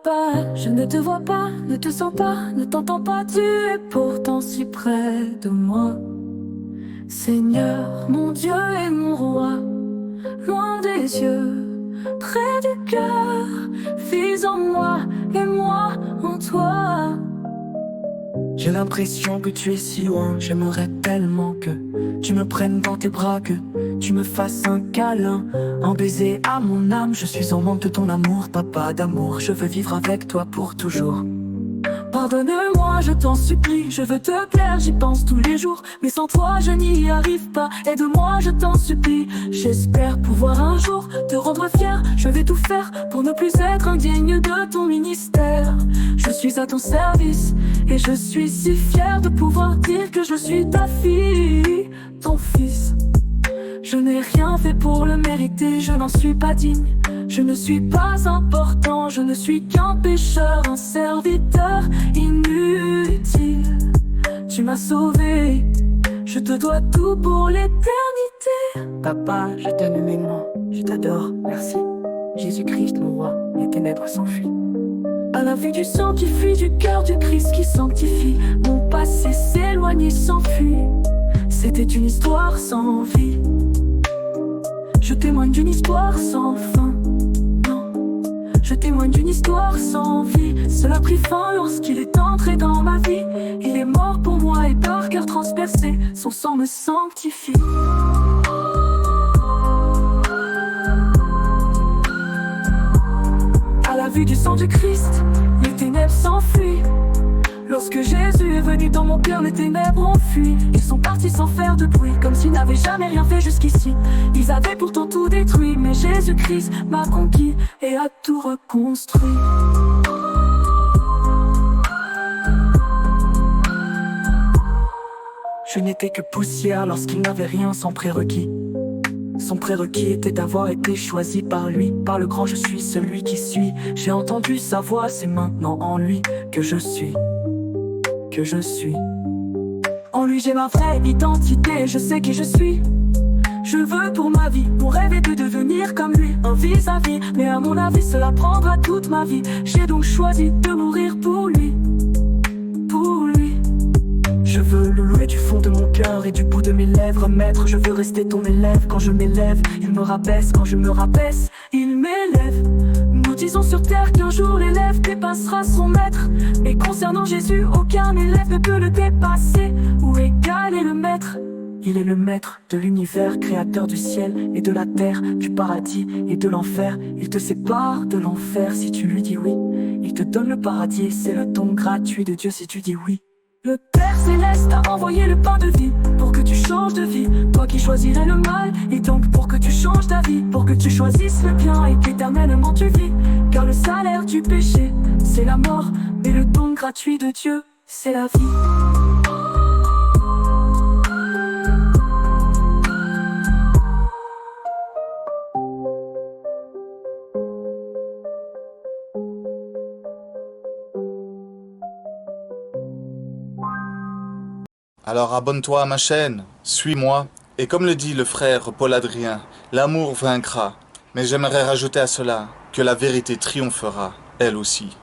pas, je ne te vois pas, ne te sens pas, ne t'entends pas, tu es pourtant si près de moi. Seigneur, mon Dieu et mon roi, loin des yeux, près du cœur, vis en moi et moi en toi. J'ai l'impression que tu es si loin, j'aimerais tellement que tu me prennes dans tes bras, que tu me fasses un câlin, un baiser à mon âme. Je suis en manque de ton amour, papa d'amour, je veux vivre avec toi pour toujours. Pardonne-moi, je t'en supplie, je veux te plaire, j'y pense tous les jours. Mais sans toi, je n'y arrive pas, aide-moi, je t'en supplie. J'espère pouvoir un jour te rendre fier, je vais tout faire pour ne plus être indigne de ton ministère. Je suis à ton service et je suis si fier de pouvoir dire que je suis ta fille, ton fils. Je n'ai rien fait pour le mériter, je n'en suis pas digne. Je ne suis pas important, je ne suis qu'un pécheur, un serviteur inutile. Tu m'as sauvé, je te dois tout pour l'éternité. Papa, je t'aime humainement, je t'adore, merci. Jésus-Christ, mon roi, les ténèbres s'enfuient. À la vue du sang qui fuit du cœur du Christ qui sanctifie, mon passé s'éloigne et s'enfuit. C'était une histoire sans vie. Je témoigne d'une histoire sans fin. Je témoigne d'une histoire sans vie. Cela a pris fin lorsqu'il est entré dans ma vie. Il est mort pour moi et par cœur transpercé, son sang me sanctifie. À la vue du sang du Christ, les ténèbres s'enfuient. Lorsque Jésus est venu dans mon cœur, les ténèbres ont fui. Ils sont partis sans faire de bruit, comme s'ils n'avaient jamais rien fait jusqu'ici. Ils avaient pourtant tout détruit, mais Jésus-Christ m'a conquis et a tout reconstruit. Je n'étais que poussière lorsqu'il n'avait rien sans prérequis. Son prérequis était d'avoir été choisi par lui. Par le grand je suis celui qui suis. J'ai entendu sa voix, c'est maintenant en lui que je suis. Que je suis. En lui j'ai ma vraie identité, je sais qui je suis. Je veux pour ma vie, mon rêve est de devenir comme lui, un vis-à-vis. Mais à mon avis cela prendra toute ma vie. J'ai donc choisi de mourir pour lui. Pour lui. Je veux le louer du fond de mon cœur et du bout de mes lèvres. Maître, je veux rester ton élève. Quand je m'élève, il me rabaisse. Quand je me rabaisse, il m'élève. Nous disons sur terre qu'un jour l'élève dépassera son maître. Mais concernant Jésus, aucun élève ne peut le dépasser ou égaler le maître. Il est le maître de l'univers, créateur du ciel et de la terre, du paradis et de l'enfer. Il te sépare de l'enfer si tu lui dis oui. Il te donne le paradis, c'est le don gratuit de Dieu si tu dis oui. Le Père Céleste a envoyé le pain de vie pour que tu changes de vie. Toi qui choisirais le mal, et donc pour que tu changes ta vie, pour que tu choisisses le bien et qu'éternellement tu vis. Car le salaire du péché, c'est la mort, mais le don gratuit de Dieu, c'est la vie. Alors abonne-toi à ma chaîne, suis-moi, et comme le dit le frère Paul Adrien, l'amour vaincra. Mais j'aimerais rajouter à cela que la vérité triomphera, elle aussi.